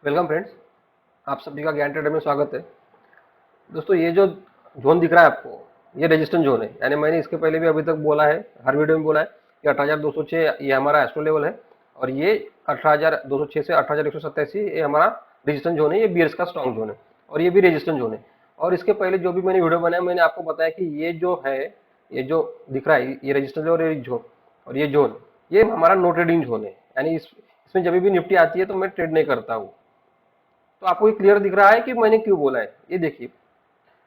Welcome friends. आप सभी का ज्ञान ट्रेडर में स्वागत है। दोस्तों, ये जो जोन दिख रहा है आपको, ये रेजिस्टेंस जोन है। यानी मैंने इसके पहले भी अभी तक बोला है, हर वीडियो में बोला है कि 18,206 ये हमारा एस्ट्रो लेवल है, और ये 18,206 से 18,187 ये हमारा रेजिस्टेंस जोन है। ये बियर्स का स्ट्रॉन्ग जोन है और ये भी रेजिस्टेंस जोन है। और इसके पहले जो भी मैंने वीडियो बनाया, मैंने आपको बताया कि ये जो है, ये जो दिख रहा है, ये रेजिस्टेंस और ये जोन और ये जोन, ये हमारा नो ट्रेडिंग जोन है। यानी इसमें जब भी निफ्टी आती है तो मैं ट्रेड नहीं करता हूँ। तो आपको ये क्लियर दिख रहा है कि मैंने क्यों बोला है। ये देखिए,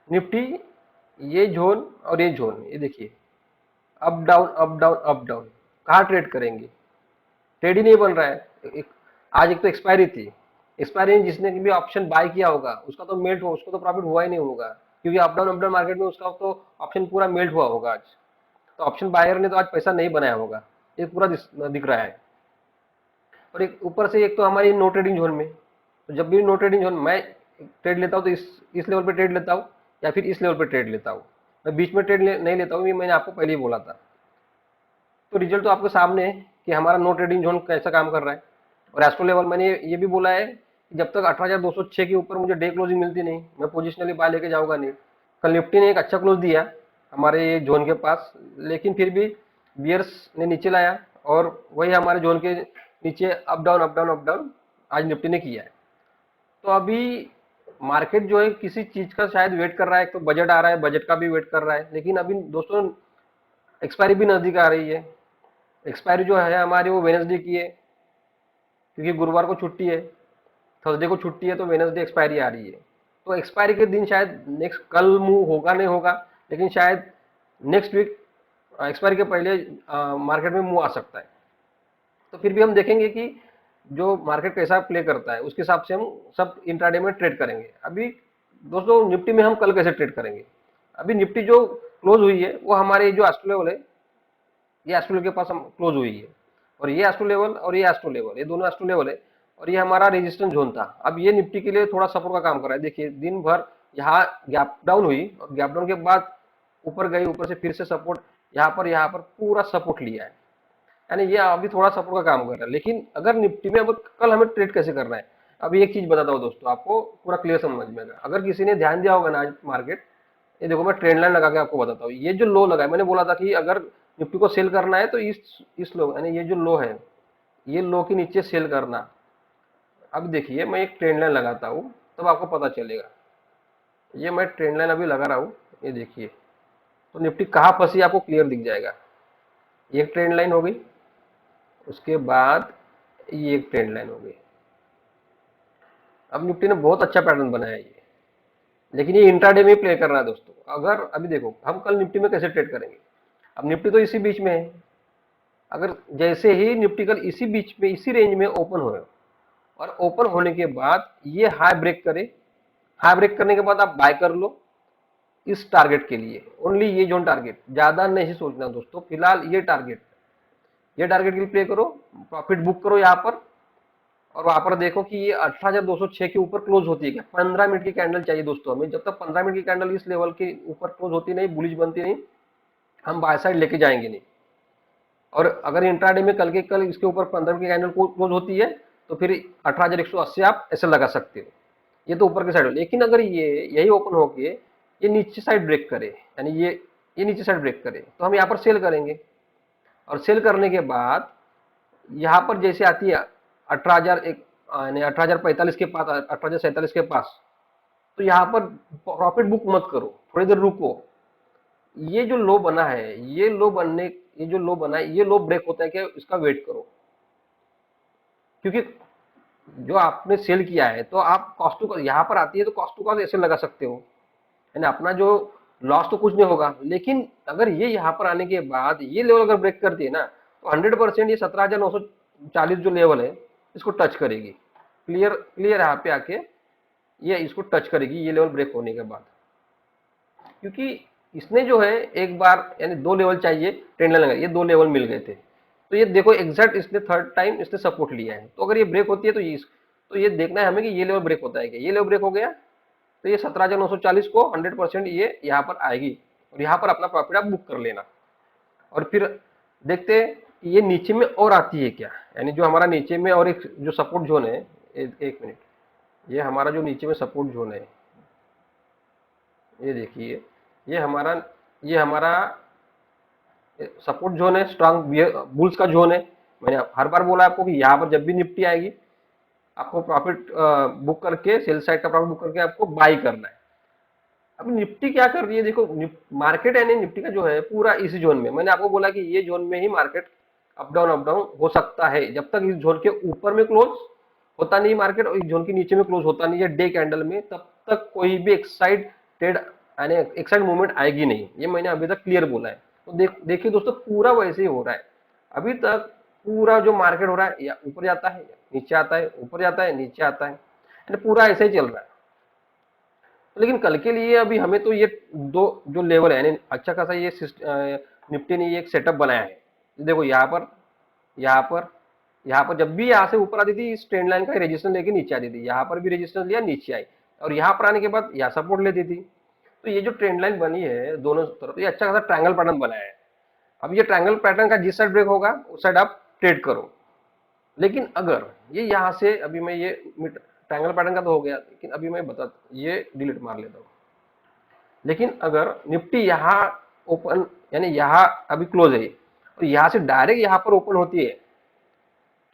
निफ्टी, ये जोन और ये जोन, ये देखिए, up down up down up down. कहाँ ट्रेड करेंगे? ट्रेड ही नहीं बन रहा है। आज एक तो एक्सपायरी थी। एक्सपायरी में जिसने भी ऑप्शन बाय किया होगा उसका तो मेल्ट हो, उसको तो प्रॉफिट हुआ ही नहीं होगा, क्योंकि अप डाउन मार्केट में उसका तो ऑप्शन पूरा मेल्ट हुआ होगा आज। तो ऑप्शन बायर ने तो आज पैसा नहीं बनाया होगा। ये पूरा दिख रहा है। और एक ऊपर से, एक तो हमारी नो ट्रेडिंग जोन में, तो जब भी नो ट्रेडिंग जोन मैं ट्रेड लेता हूँ तो इस लेवल पे ट्रेड लेता हूँ या फिर इस लेवल पे ट्रेड लेता हूँ। मैं बीच में नहीं लेता हूँ, ये मैंने आपको पहले ही बोला था। तो रिजल्ट तो आपके सामने है कि हमारा नो ट्रेडिंग जोन कैसा काम कर रहा है। और एस्ट्रो लेवल मैंने ये भी बोला है कि जब तक 18,206 के ऊपर मुझे डे क्लोजिंग मिलती नहीं, मैं पोजिशनली बाय लेके जाऊंगा नहीं। कल निफ्टी ने एक अच्छा क्लोज दिया हमारे ये जोन के पास, लेकिन फिर भी बियर्स ने नीचे लाया, और वही हमारे जोन के नीचे up down up down up down आज निफ्टी ने किया है। तो अभी मार्केट जो है किसी चीज का शायद वेट कर रहा है। एक तो बजट आ रहा है, बजट का भी वेट कर रहा है, लेकिन अभी दोस्तों एक्सपायरी भी नजदीक आ रही है। एक्सपायरी जो है हमारी वो वेनसडे की है, क्योंकि गुरुवार को छुट्टी है, थर्सडे को छुट्टी है, तो वेनसडे एक्सपायरी आ रही है। तो एक्सपायरी के दिन शायद नेक्स्ट कल मूव होगा नहीं होगा, लेकिन शायद नेक्स्ट वीक एक्सपायरी के पहले मार्केट में मूव आ सकता है। तो फिर भी हम देखेंगे कि जो मार्केट कैसा प्ले करता है उसके हिसाब से हम सब इंट्राडे में ट्रेड करेंगे। अभी दोस्तों निफ्टी में हम कल कैसे ट्रेड करेंगे? अभी निफ्टी जो क्लोज हुई है वो हमारे जो एस्ट्रो लेवल है, ये एस्ट्रो लेवल के पास हम क्लोज हुई है। और ये एस्ट्रो लेवल और ये एस्ट्रो लेवल, ये दोनों एस्ट्रो लेवल है। और ये हमारा रेजिस्टेंस जोन था। अब ये निफ्टी के लिए थोड़ा सपोर्ट का काम कर रहा है। देखिए, दिन भर यहाँ गैप डाउन हुई और गैप डाउन के बाद ऊपर गई, ऊपर से फिर से सपोर्ट, यहाँ पर पूरा सपोर्ट लिया है। यानी ये अभी थोड़ा सपोर्ट का काम कर रहा है। लेकिन अगर निफ्टी में अब कल हमें ट्रेड कैसे करना है, अभी एक चीज बताता हूँ दोस्तों, आपको पूरा क्लियर समझ में आएगा। अगर किसी ने ध्यान दिया होगा ना आज मार्केट, ये देखो मैं ट्रेंड लाइन लगा के आपको बताता हूँ। ये जो लो लगा है, मैंने बोला था कि अगर निफ्टी को सेल करना है तो इस लो, यानी ये जो लो है, ये लो के नीचे सेल करना। अब देखिए, मैं एक ट्रेंड लाइन लगाता हूँ तब आपको पता चलेगा। ये मैं ट्रेंड लाइन अभी लगा रहा हूँ, ये देखिए, तो निफ्टी कहाँ फंसी आपको क्लियर दिख जाएगा। ये एक ट्रेंड लाइन हो गई, उसके बाद ये एक ट्रेंड लाइन हो गई। अब निफ्टी ने बहुत अच्छा पैटर्न बनाया है ये, लेकिन ये इंट्राडे में प्ले करना है दोस्तों। अगर अभी देखो हम कल निफ्टी में कैसे ट्रेड करेंगे। अब निफ्टी तो इसी बीच में है। अगर जैसे ही निफ्टी कल इसी बीच में, इसी रेंज में ओपन हो, और ओपन होने के बाद ये हाई ब्रेक करे, हाई ब्रेक करने के बाद आप बाय कर लो इस टारगेट के लिए। ओनली ये जोन टारगेट, ज्यादा नहीं सोचना दोस्तों। फिलहाल ये टारगेट के लिए प्ले करो, प्रॉफिट बुक करो यहाँ पर। और वहां पर देखो कि ये 18,206 के ऊपर क्लोज होती है क्या। 15 मिनट की कैंडल चाहिए दोस्तों हमें। जब तक 15 मिनट की कैंडल इस लेवल के ऊपर क्लोज होती नहीं, बुलिश बनती नहीं, हम बाय साइड लेके जाएंगे नहीं। और अगर इंट्राडे में कल इसके ऊपर 15 मिनट की कैंडल क्लोज होती है, तो फिर 18,180 आप ऐसे लगा सकते हो। ये तो ऊपर की साइड हो। लेकिन अगर ये यही ओपन होके ये नीचे साइड ब्रेक करे, यानी ये नीचे साइड ब्रेक करे, तो हम यहाँ पर सेल करेंगे। और सेल करने के बाद यहाँ पर जैसे आती है 18,000, एक यानी 18,045 के पास, 18,047 के पास, तो यहाँ पर प्रॉफिट बुक मत करो, थोड़ी देर रुको। ये जो लो बना है, ये जो लो बना है, ये लो ब्रेक होता है क्या, इसका वेट करो। क्योंकि जो आपने सेल किया है, तो आप कॉस्ट टू, यहाँ पर आती है तो कॉस्ट टू कॉस्ट ऐसे लगा सकते हो, यानी अपना जो लॉस तो कुछ नहीं होगा। लेकिन अगर ये यहाँ पर आने के बाद ये लेवल अगर ब्रेक करती है ना, तो 100% ये 17,940 जो लेवल है इसको टच करेगी। क्लियर क्लियर यहाँ पे आके ये इसको टच करेगी, ये लेवल ब्रेक होने के बाद। क्योंकि इसने जो है एक बार, यानी दो लेवल चाहिए ट्रेंड लाइन लगाई, ये दो लेवल मिल गए थे। तो ये देखो एग्जैक्ट इसने थर्ड टाइम इसने सपोर्ट लिया है। तो अगर ये ब्रेक होती है तो ये देखना है हमें कि ये लेवल ब्रेक होता है क्या। ये लेवल ब्रेक हो गया तो ये 17,940 को 100% ये यहाँ पर आएगी, और यहाँ पर अपना प्रॉफिट आप बुक कर लेना। और फिर देखते हैं कि ये नीचे में और आती है क्या, यानी जो हमारा नीचे में और एक जो सपोर्ट जोन है। एक मिनट, ये हमारा जो नीचे में सपोर्ट जोन है, ये देखिए, ये हमारा ये हमारा सपोर्ट जोन है, स्ट्रांग बुल्स का जोन है। मैंने हर बार बोला आपको कि यहाँ पर जब भी निफ्टी आएगी, आपको प्रॉफिट बुक करके, सेल साइड का प्रॉफिट बुक करके आपको बाई करना है। अब निफ्टी क्या कर रही है, देखो मार्केट यानी निफ्टी का जो है पूरा इसी जोन में, मैंने आपको बोला कि ये जोन में ही मार्केट अप डाउन हो सकता है। जब तक इस जोन के ऊपर में क्लोज होता नहीं मार्केट और इस जोन के नीचे में क्लोज होता नहीं है डे कैंडल में, तब तक कोई भी एक साइड ट्रेड यानी एक साइड मूवमेंट आएगी नहीं। ये मैंने अभी तक क्लियर बोला है। तो देखिए दोस्तों, पूरा वैसे ही हो रहा है अभी तक। पूरा जो मार्केट हो रहा है, या ऊपर जाता है नीचे आता है, ऊपर जाता है नीचे आता है, यानी पूरा ऐसे ही चल रहा है। लेकिन कल के लिए अभी हमें तो ये दो जो लेवल है, यानी अच्छा खासा ये निफ्टी ने ये एक सेटअप बनाया है। देखो यहाँ पर, यहाँ पर, यहाँ पर जब भी यहाँ से ऊपर आती थी इस ट्रेंड लाइन का रेजिस्टेंस लेके नीचे आती थी, यहाँ पर भी रेजिस्टेंस लिया नीचे आई, और यहाँ पर आने के बाद यहाँ सपोर्ट लेती थी। तो ये जो ट्रेंड लाइन बनी है दोनों तरफ, ये अच्छा खासा ट्रायंगल पैटर्न बनाया है। अब ये ट्रायंगल पैटर्न का जिस साइड ब्रेक होगा उस साइड आप ट्रेड करो। लेकिन अगर ये यहाँ से, अभी मैं ये ट्रायंगल पैटर्न का तो हो गया, लेकिन अभी मैं बता, ये डिलीट मार लेता हूँ। लेकिन अगर निफ्टी यहाँ ओपन, यानी यहाँ अभी क्लोज है और यहाँ से डायरेक्ट यहाँ पर ओपन होती है,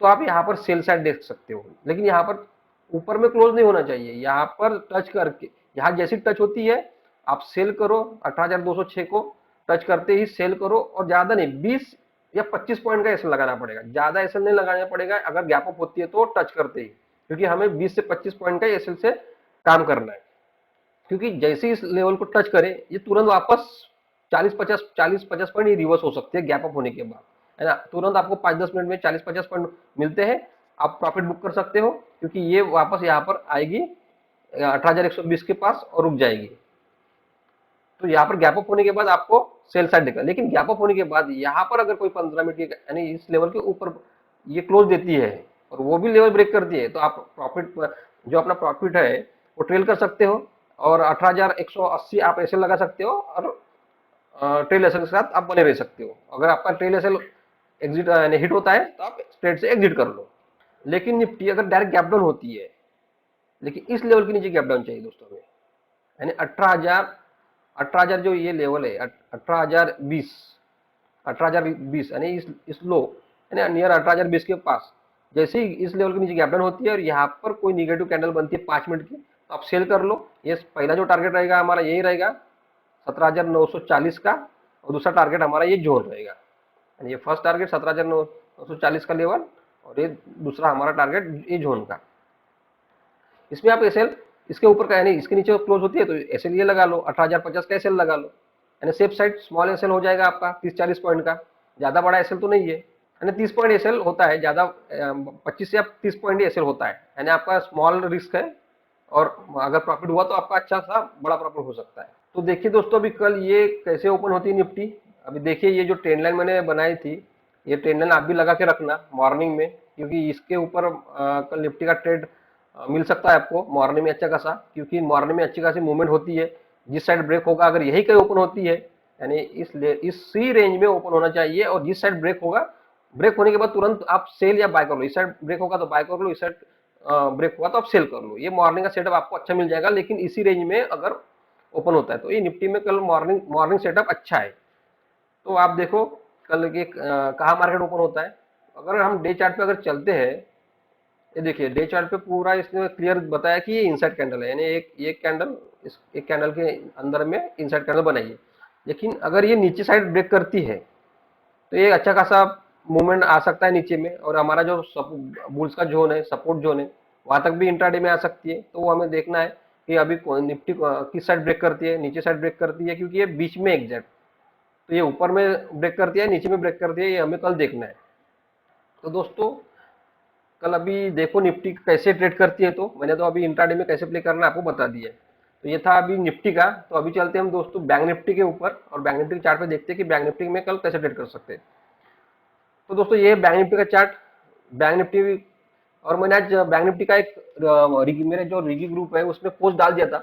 तो आप यहाँ पर सेल साइड देख सकते हो। लेकिन यहाँ पर ऊपर में क्लोज नहीं होना चाहिए, यहाँ पर टच करके, यहाँ जैसी टच होती है आप सेल करो। 18,206 को टच करते ही सेल करो, और ज्यादा नहीं, 20 या 25 पॉइंट का एसएल लगाना पड़ेगा, ज्यादा एसएल नहीं लगाना पड़ेगा अगर गैप अप होती है तो टच करते ही, क्योंकि हमें 20 से 25 पॉइंट का एसएल से काम करना है। क्योंकि जैसे ही इस लेवल को टच करे ये तुरंत वापस 40-50 पॉइंट ये रिवर्स हो सकते हैं गैप अप होने के बाद, है ना। तुरंत आपको 5-10 मिनट में 40-50 पॉइंट मिलते हैं, आप प्रॉफिट बुक कर सकते हो, क्योंकि ये वापस यहाँ पर आएगी 18,120 के पास और रुक जाएगी। तो यहाँ पर गैप अप होने के बाद आपको सेल साइड दिखा। लेकिन गैप अप होने के बाद यहाँ पर अगर कोई 15 मिनट की, यानी इस लेवल के ऊपर ये क्लोज देती है और वो भी लेवल ब्रेक करती है, तो आप प्रॉफिट, जो अपना प्रॉफिट है वो ट्रेल कर सकते हो, और 18,180 आप ऐसे लगा सकते हो, और ट्रेल एसएल के साथ आप बने रह सकते हो। अगर आपका ट्रेल एसएल एग्जिट यानी हिट होता है तो आप ट्रेड से एग्जिट कर लो। लेकिन निफ्टी अगर डायरेक्ट गैप डाउन होती है, लेकिन इस लेवल के नीचे गैप डाउन चाहिए दोस्तों हमें, यानी 18,000 जो ये लेवल है 18,020 यानी इस लो, यानी नियर 18,020 के पास जैसे ही इस लेवल के नीचे गैप डाउन होती है और यहाँ पर कोई निगेटिव कैंडल बनती है 5 मिनट की, तो आप सेल कर लो। ये पहला जो टारगेट रहेगा हमारा यही रहेगा 17,940 का, और दूसरा टारगेट हमारा ये जोन रहेगा, यानी ये फर्स्ट टारगेट 17,940 का लेवल, और ये दूसरा हमारा टारगेट ये जोन का। इसमें आप एसएल इसके ऊपर का, यानी इसके नीचे क्लोज होती है तो एसएल ये लगा लो, 18,050 का एसएल लगा लो, यानी सेफ साइड स्मॉल एसएल हो जाएगा आपका 30-40 पॉइंट का, ज्यादा बड़ा एसएल तो नहीं है, यानी 30 पॉइंट एसएल होता है, ज्यादा 25 या 30 पॉइंट एसएल होता है, यानी आपका स्मॉल रिस्क है, और अगर प्रॉफिट हुआ तो आपका अच्छा सा बड़ा प्रॉफिट हो सकता है। तो देखिए दोस्तों, अभी कल ये कैसे ओपन होती है निफ्टी। अभी देखिए ये जो ट्रेंड लाइन मैंने बनाई थी, ये ट्रेंड लाइन आप भी लगा के रखना मॉर्निंग में, क्योंकि इसके ऊपर कल निफ्टी का ट्रेड मिल सकता है आपको मॉर्निंग में अच्छा खासा, क्योंकि मॉर्निंग में अच्छी खासी मूवमेंट होती है। जिस साइड ब्रेक होगा, अगर यही कहीं ओपन होती है, यानी इसी रेंज में ओपन होना चाहिए, और जिस साइड ब्रेक होगा, ब्रेक होने के बाद तुरंत आप सेल या बाय कर लो। इस साइड ब्रेक होगा तो बाय कर लो, इस साइड ब्रेक होगा तो आप सेल कर लो। ये मॉर्निंग का सेटअप आपको अच्छा मिल जाएगा, लेकिन इसी रेंज में अगर ओपन होता है तो ये निफ्टी में कल मॉर्निंग सेटअप अच्छा है। तो आप देखो कल के कहाँ मार्केट ओपन होता है। अगर हम डे चार्ट पे अगर चलते हैं, ये देखिए डे चार्ट पे पूरा इसने क्लियर बताया कि ये इनसाइड कैंडल है, यानी एक कैंडल, इस एक कैंडल के अंदर में इनसाइड कैंडल बनाइए। लेकिन अगर ये नीचे साइड ब्रेक करती है तो ये अच्छा खासा मूवमेंट आ सकता है नीचे में, और हमारा जो बुल्स का जोन है, सपोर्ट जोन है, वहां तक भी इंट्राडे में आ सकती है। तो वो हमें देखना है कि अभी निफ्टी किस साइड ब्रेक करती है, नीचे साइड ब्रेक करती है, क्योंकि ये बीच में एग्जैक्ट, तो ये ऊपर में ब्रेक करती है नीचे में ब्रेक करती है, ये हमें कल देखना है। तो दोस्तों कल अभी देखो निफ्टी कैसे ट्रेड करती है, तो मैंने तो अभी इंट्राडे में कैसे प्ले करना है आपको बता दिया है। तो ये था अभी निफ्टी का। तो अभी चलते हैं हम दोस्तों बैंक निफ्टी के ऊपर, और बैंक निफ्टी के चार्ट पे देखते हैं कि बैंक निफ्टी में कल कैसे ट्रेड कर सकते हैं। तो दोस्तों ये है बैंक निफ्टी का चार्ट, बैंक निफ्टी। और मैंने आज बैंक निफ्टी का एक मेरे जो रिगी ग्रुप है उसमें पोस्ट डाल दिया था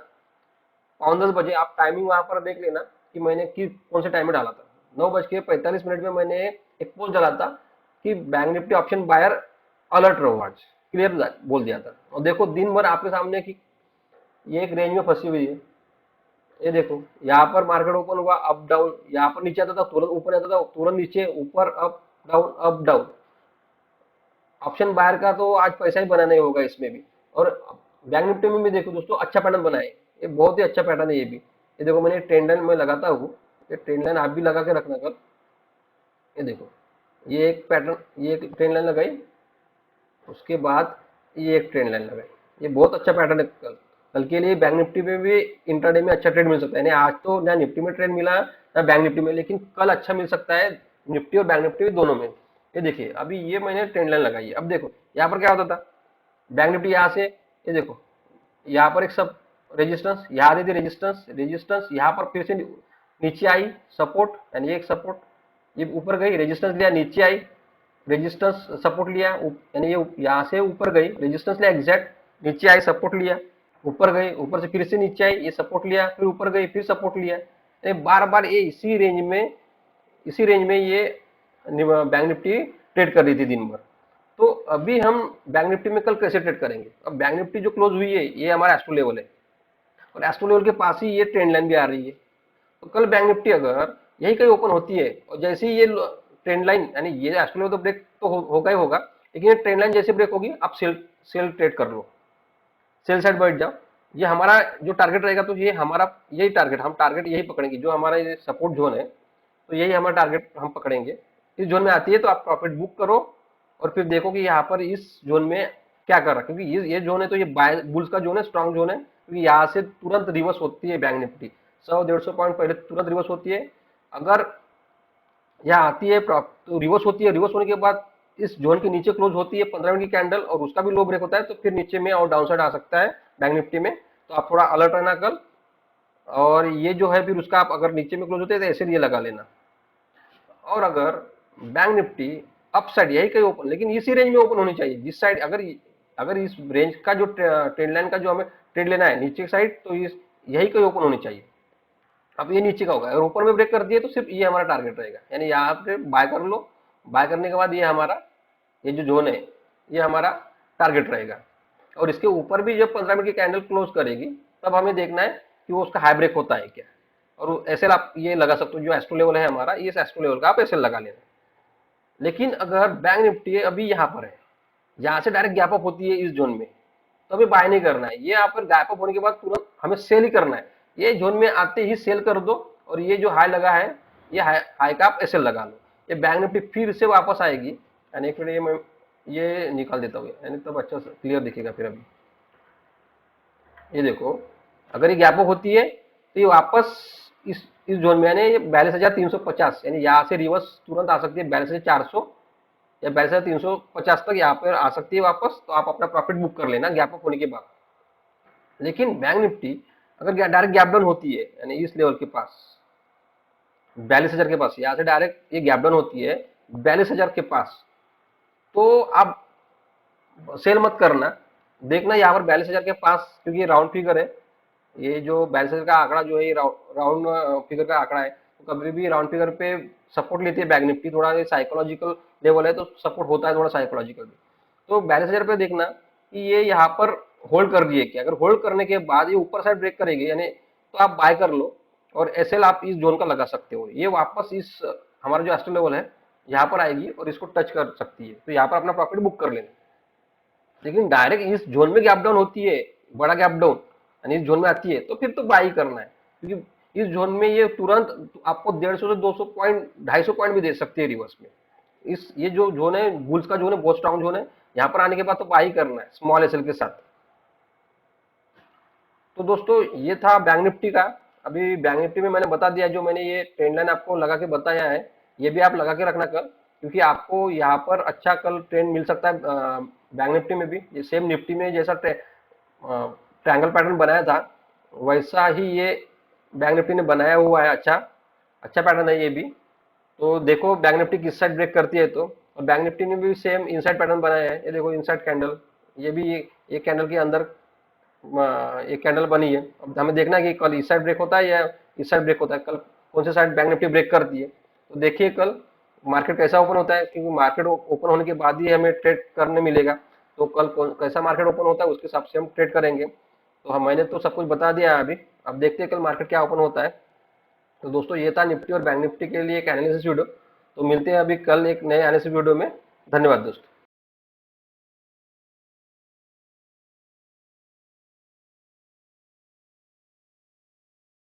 9:10 बजे। आप टाइमिंग वहां पर देख लेना कि मैंने कौन से टाइम में डाला था। 9:45 में मैंने एक पोस्ट डाला था कि bank nifty option buyer alert रहो आज, क्लियर बोल दिया था। और देखो दिन भर आपके सामने कि ये एक रेंज में फंसी हुई है। ये देखो यहाँ पर मार्केट ओपन हुआ, अप डाउन, यहाँ पर नीचे आता था तुरंत ऊपर आता था, तुरंत नीचे ऊपर, up down up down. Option buyer का तो आज पैसा ही बनाना ही होगा इसमें भी। और बैंक निफ्टी में भी देखो दोस्तों अच्छा पैटर्न बनाए, ये बहुत ही अच्छा पैटर्न है ये भी। ये देखो मैंने ट्रेंड लाइन में लगाता हूँ, ये ट्रेंड लाइन आप भी लगा के रखना कल। ये देखो ये एक पैटर्न, ये एक ट्रेंड लाइन लगाई, उसके बाद ये एक ट्रेंड लाइन लगाई। ये बहुत अच्छा पैटर्न है। कल कल के लिए बैंक निफ्टी में भी इंट्राडे में अच्छा ट्रेड मिल सकता है। यानी आज तो ना निफ्टी में ट्रेड मिला ना बैंक निफ्टी में, लेकिन कल अच्छा मिल सकता है निफ्टी और बैंक निफ्टी दोनों में। ये देखिए अभी ये मैंने ट्रेंड लाइन लगाई है। अब देखो यहाँ पर क्या होता था, बैंक निफ्टी यहाँ से, ये देखो यहाँ पर एक सब रेजिस्टेंस, यहाँ दे दी रेजिस्टेंस, रेजिस्टेंस यहाँ पर फिर से नीचे आई सपोर्ट, यानी एक सपोर्ट, ये ऊपर गई रेजिस्टेंस लिया, नीचे आई रेजिस्टेंस सपोर्ट लिया, यानी ये यहाँ से ऊपर गई रेजिस्टेंस लिया एग्जैक्ट, नीचे आई सपोर्ट लिया, ऊपर गई, ऊपर से फिर से नीचे आई, ये सपोर्ट लिया, फिर ऊपर गई, फिर सपोर्ट लिया। यानी बार बार ये इसी रेंज में ये बैंक निफ्टी ट्रेड कर रही थी दिन भर। तो अभी हम बैंक निफ्टी में कल कैसे ट्रेड करेंगे? अब बैंक निफ्टी जो क्लोज हुई है ये हमारा एस्टो लेवल है, और एस्टो लेवल के पास ही ये ट्रेंड लाइन भी आ रही है। तो कल बैंक निफ्टी अगर यही कहीं ओपन होती है और जैसे ही ये ट्रेंड लाइन, यानी ये एस्टो लेवल तो ब्रेक तो होगा ही होगा, लेकिन ये ट्रेंड लाइन जैसे ब्रेक होगी आप सेल ट्रेड कर लो, सेल साइड बैठ जाओ। ये हमारा जो टारगेट रहेगा, तो ये हमारा यही टारगेट, हम टारगेट यही पकड़ेंगे, जो हमारा ये सपोर्ट जोन है, तो यही हमारा टारगेट हम पकड़ेंगे। इस जोन में आती है तो आप प्रॉफिट बुक करो, और फिर देखो कि यहाँ पर इस जोन में क्या कर रहा है, क्योंकि ये जोन है तो ये बाय बुल्स का जोन है, स्ट्रॉन्ग जोन है, क्योंकि यहाँ से तुरंत रिवर्स होती है बैंक निफ्टी, 100-150 पॉइंट पहले तुरंत रिवर्स होती है। अगर यहाँ आती है तो रिवर्स होती है, रिवर्स होने के बाद इस जोन के नीचे क्लोज होती है 15 मिनट की कैंडल, और उसका भी लो ब्रेक होता है, तो फिर नीचे में और डाउन साइड आ सकता है बैंक निफ्टी में। तो आप थोड़ा अलर्ट रहना कल। और ये जो है फिर उसका आप अगर नीचे में क्लोज होते हैं तो ऐसे लिए लगा लेना। और अगर बैंक निफ्टी अप साइड यही कहीं ओपन, लेकिन इसी रेंज में ओपन होनी चाहिए जिस साइड, अगर अगर इस रेंज का जो ट्रेंड लाइन का जो हमें ट्रेड लेना है नीचे साइड, तो इस यही कहीं ओपन होनी चाहिए। अब ये नीचे का होगा, अगर ऊपर में ब्रेक कर दिए तो सिर्फ ये हमारा टारगेट रहेगा, यानी यहाँ पे बाय कर लो। बाय करने के बाद ये हमारा ये जो जोन है ये हमारा टारगेट रहेगा। और इसके ऊपर भी जब 15 मिनट की कैंडल क्लोज करेगी तब हमें देखना है कि वो उसका हाई ब्रेक होता है क्या। और एसएल आप ये लगा सकते हो, जो एस्ट्रो लेवल है हमारा, इस एस्ट्रो लेवल का आप एसएल लगा लेना। लेकिन अगर बैंक निफ्टी अभी यहाँ पर है, यहाँ से डायरेक्ट गैप अप होती है इस जोन में, तो अभी बाय नहीं करना है। ये यहाँ पर गैप अप होने के बाद तुरंत हमें सेल ही करना है। ये जोन में आते ही सेल कर दो, और ये जो हाई लगा है ये हाई का आप एसएल लगा लो। ये बैंक निफ्टी फिर से वापस आएगी, यानी एक मिनट, ये मैं ये निकाल देता हूँ, यानी तब अच्छा क्लियर दिखेगा फिर। अभी ये देखो अगर ये गैप अप होती है तो ये वापस इस जोन में, यानी 42,350, यानी यहाँ से रिवर्स तुरंत आ सकती है 42,400 या 42,350 तक यहाँ पर आ सकती है वापस। तो आप अपना प्रॉफिट बुक कर लेना गैप अप होने के बाद। लेकिन बैंक निफ्टी अगर डायरेक्ट गैप डाउन होती है, यानी इस लेवल के पास 42,000 के पास, यहाँ से डायरेक्ट ये गैप डाउन होती है 42,000 के पास, तो आप सेल मत करना। देखना यहाँ पर 42,000 के पास, क्योंकि ये राउंड फिगर है, ये जो 42,000 का आंकड़ा जो है ये राउंड फिगर का आंकड़ा है, तो कभी भी राउंड फिगर पे सपोर्ट लेती है बैंक निफ्टी। थोड़ा ये साइकोलॉजिकल लेवल है तो सपोर्ट होता है थोड़ा साइकोलॉजिकल भी। तो 42,000 पे देखना कि ये यहाँ पर होल्ड कर रही है क्या। अगर होल्ड करने के बाद ये ऊपर साइड ब्रेक करेगी, यानी तो आप बाय कर लो, और एसएल आप इस जोन का लगा सकते हो। ये वापस इस हमारा जो एस्टो लेवल है यहाँ पर आएगी और इसको टच कर सकती है, तो यहाँ पर अपना प्रॉफिट बुक कर लेना। लेकिन डायरेक्ट इस जोन में गैप डाउन होती है, बड़ा गैप डाउन, यानी इस जोन में आती है, तो फिर तो बाई करना है, क्योंकि इस जोन में ये तुरंत आपको 150 से 200 पॉइंट 250 पॉइंट भी दे सकती है रिवर्स में। इस ये जो जोन है बुल्स का जोन है, बहुत स्ट्रॉन्ग जोन है, यहाँ पर आने के बाद तो बाई करना है स्मॉल एसएल के साथ। तो दोस्तों ये था बैंक निफ्टी का। अभी बैंक निफ्टी में मैंने बता दिया, जो मैंने ये ट्रेंड लाइन आपको लगा के बताया है, ये भी आप लगा के रखना कल, क्योंकि आपको यहाँ पर अच्छा कल ट्रेंड मिल सकता है बैंक निफ्टी में भी। ये सेम निफ्टी में जैसा ट्रायंगल पैटर्न बनाया था वैसा ही ये बैंक निफ्टी ने बनाया हुआ है। अच्छा अच्छा पैटर्न है ये भी। तो देखो बैंक निफ्टी किस साइड ब्रेक करती है, तो और बैंक निफ्टी ने भी सेम इनसाइड पैटर्न बनाया है। ये देखो इनसाइड कैंडल, ये भी ये कैंडल के अंदर एक कैंडल बनी है। अब हमें देखना है कि कल इस साइड ब्रेक होता है या इस साइड ब्रेक होता है, कल कौन से साइड बैंक निफ्टी ब्रेक करती है। तो देखिए कल मार्केट कैसा ओपन होता है, क्योंकि मार्केट ओपन होने के बाद ही हमें ट्रेड करने मिलेगा। तो कल कैसा मार्केट ओपन होता है उसके हिसाब से हम ट्रेड करेंगे। तो हम मैंने तो सब कुछ बता दिया है अभी, अब देखते हैं कल मार्केट क्या ओपन होता है। तो दोस्तों ये था निफ्टी और बैंक निफ्टी के लिए एक एनालिसिस वीडियो। तो मिलते हैं अभी कल एक नए एनालिसिस वीडियो में। धन्यवाद दोस्तों।